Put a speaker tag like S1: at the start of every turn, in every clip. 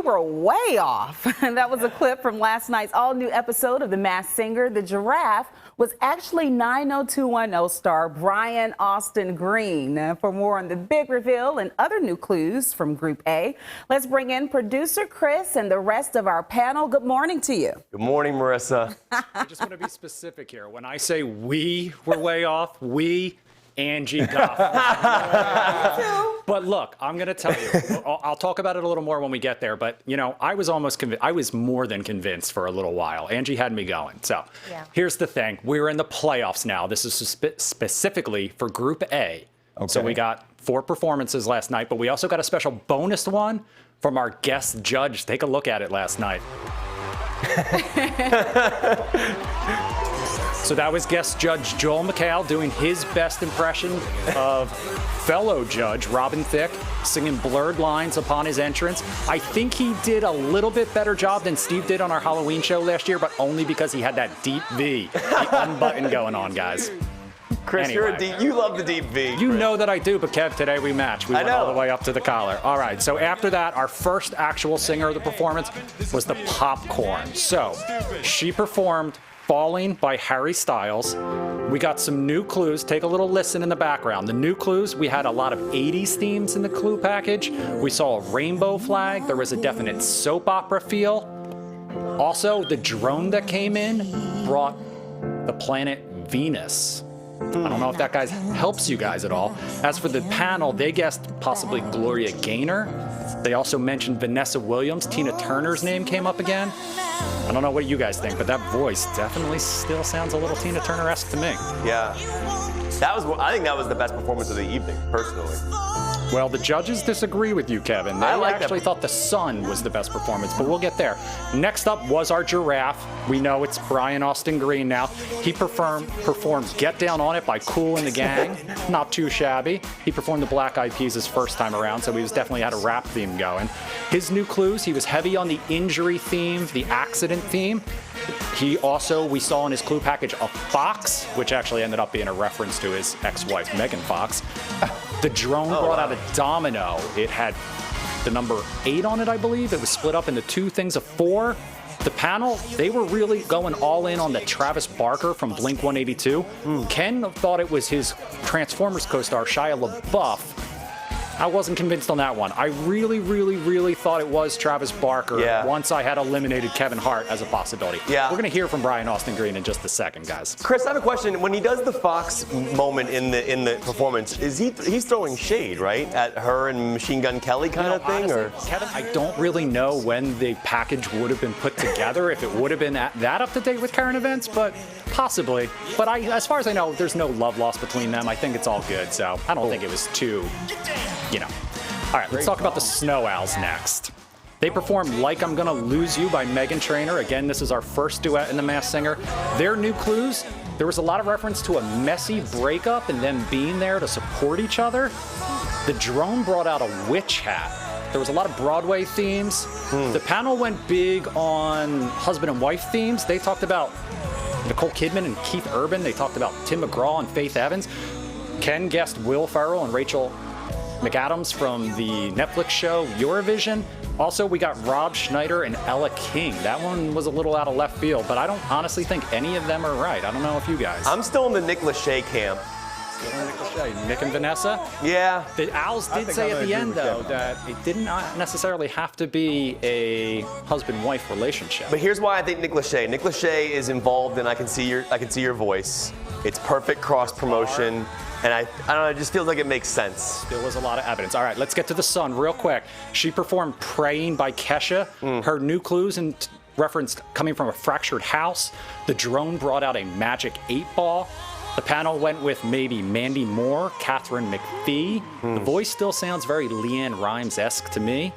S1: were way off. That was a clip from last night's all-new episode of The Masked Singer. The giraffe was actually 90210 star Brian Austin Green. For more on the big reveal and other new clues from Group A, let's bring in producer Chris and the rest of our panel. Good morning to you.
S2: Good morning, Marissa.
S3: I just want to be specific here. When I say we were way off, we, Angie Goff. But look, I'm going to tell you, I'll talk about it a little more when we get there, but you know, I was almost convinced, I was more than convinced for a little while. Angie had me going. So here's the thing. We're in the playoffs now. This is specifically for Group A. Okay. So we got 4 performances last night, but we also got a special bonus one from our guest judge. Take a look at it last night. So that was guest judge Joel McHale doing his best impression of fellow judge Robin Thicke, singing Blurred Lines upon his entrance. I think he did a little bit better job than Steve did on our Halloween show last year, but only because he had that deep V, the unbutton going on, guys.
S2: Chris,
S3: Anyway.
S2: you love the deep V.
S3: You know that I do, but Kev, today we match. We went all the way up to the collar. All right, so after that, our first actual singer of the performance was the Popcorn. So she performed Falling by Harry Styles. We got some new clues. Take a little listen in the background. The new clues, we had a lot of 80s themes in the clue package. We saw a rainbow flag. There was a definite soap opera feel. Also, the drone that came in brought the planet Venus. I don't know if that guys helps you guys at all. As for the panel, they guessed possibly Gloria Gaynor. They also mentioned Vanessa Williams. Tina Turner's name came up again. I don't know what you guys think, but that voice definitely still sounds a little Tina Turner-esque to me.
S2: Yeah. I think that was the best performance of the evening, personally.
S3: Well, the judges disagree with you, Kevin. They actually thought The Sun was the best performance, but we'll get there. Next up was our giraffe. We know it's Brian Austin Green now. He performed Get Down On It by KOOL and the Gang. Not too shabby. He performed the Black Eyed Peas his first time around, so he was definitely had a rap theme going. His new clues, he was heavy on the injury theme, the accident theme. He also, we saw in his clue package, a fox, which actually ended up being a reference to his ex-wife, Megan Fox. The drone brought out a domino. It had the number 8 on it, I believe. It was split up into 2 things of 4. The panel, they were really going all in on the Travis Barker from Blink-182. Ken thought it was his Transformers co-star, Shia LaBeouf. I wasn't convinced on that one. I really thought it was Travis Barker once I had eliminated Kevin Hart as a possibility. Yeah. We're going to hear from Brian Austin Green in just a second, guys.
S2: Chris, I have a question. When he does the Fox moment in the performance, is he's throwing shade, right, at her and Machine Gun Kelly kind of thing?
S3: Honestly,
S2: or
S3: Kevin, I don't really know when the package would have been put together, if it would have been that up to date with current events, but possibly. But as far as I know, there's no love lost between them. I think it's all good, so I don't think it was too, you know. All right, let's talk about the Snow Owls next. They performed Like I'm Gonna Lose You by Meghan Trainor. Again, this is our first duet in The Masked Singer. Their new clues, there was a lot of reference to a messy breakup and them being there to support each other. The drone brought out a witch hat. There was a lot of Broadway themes. The panel went big on husband and wife themes. They talked about Nicole Kidman and Keith Urban. They talked about Tim McGraw and Faith Evans. Ken guessed Will Ferrell and Rachel McAdams from the Netflix show Eurovision. Also, we got Rob Schneider and Ella King. That one was a little out of left field, but I don't honestly think any of them are right. I don't know if you guys.
S2: I'm still in the Nick Lachey camp.
S3: Nick and Vanessa?
S2: Yeah.
S3: The Owls did say at the end, though, that it did not necessarily have to be a husband-wife relationship.
S2: But here's why I think Nick Lachey. Nick Lachey is involved, and I can see your voice. It's perfect cross promotion. And I don't know, it just feels like it makes sense.
S3: There was a lot of evidence. All right, let's get to The Sun real quick. She performed Praying by Kesha. Her new clues and referenced coming from a fractured house. The drone brought out a magic 8-ball. The panel went with maybe Mandy Moore, Catherine McPhee. The voice still sounds very Leanne Rimes-esque to me.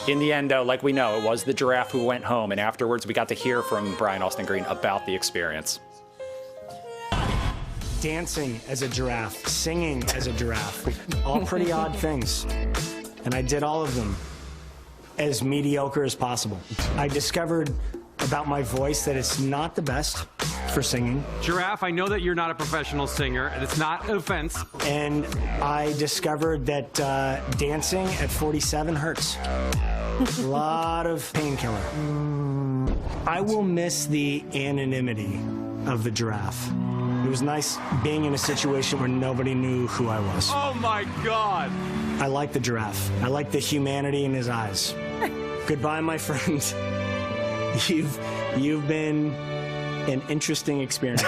S3: In the end, though, like we know, it was the giraffe who went home, and afterwards we got to hear from Brian Austin Green about the experience.
S4: Dancing as a giraffe, singing as a giraffe, all pretty odd things. And I did all of them as mediocre as possible. I discovered about my voice that it's not the best for singing.
S5: Giraffe, I know that you're not a professional singer, and it's not an offense.
S4: And I discovered that dancing at 47 hurts. A lot of painkiller. I will miss the anonymity of the giraffe. It was nice being in a situation where nobody knew who I was.
S5: Oh my God.
S4: I like the giraffe. I like the humanity in his eyes. Goodbye, my friend. You've been an interesting experience.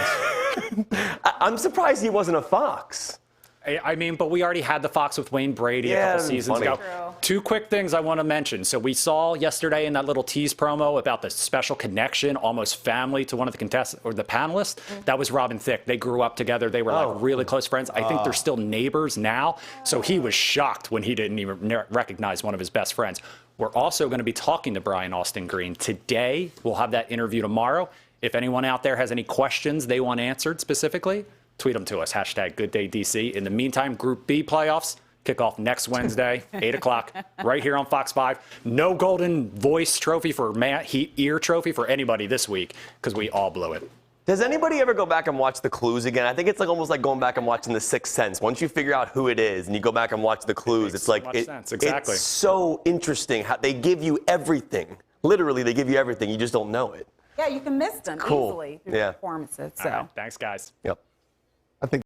S2: I'm surprised he wasn't a fox.
S3: I mean, but we already had the fox with Wayne Brady a couple seasons ago.
S1: True.
S3: Two quick things I want to mention. So we saw yesterday in that little tease promo about the special connection, almost family, to one of the contestants or the panelists. That was Robin Thicke. They grew up together. They were like really close friends. I think they're still neighbors now. So he was shocked when he didn't even recognize one of his best friends. We're also going to be talking to Brian Austin Green today. We'll have that interview tomorrow. If anyone out there has any questions they want answered specifically, tweet them to us, #GoodDayDC. In the meantime, Group B playoffs kick off next Wednesday, 8 o'clock, right here on Fox 5. No golden voice trophy for Matt, ear trophy for anybody this week, because we all blew it.
S2: Does anybody ever go back and watch the clues again? I think it's like almost like going back and watching The Sixth Sense. Once you figure out who it is and you go back and watch the clues, it's like
S3: sense. Exactly.
S2: It's so interesting how they give you everything. Literally, they give you everything. You just don't know it.
S1: Yeah, you can miss them easily through the performances.
S3: All right. Thanks, guys.
S2: Yep.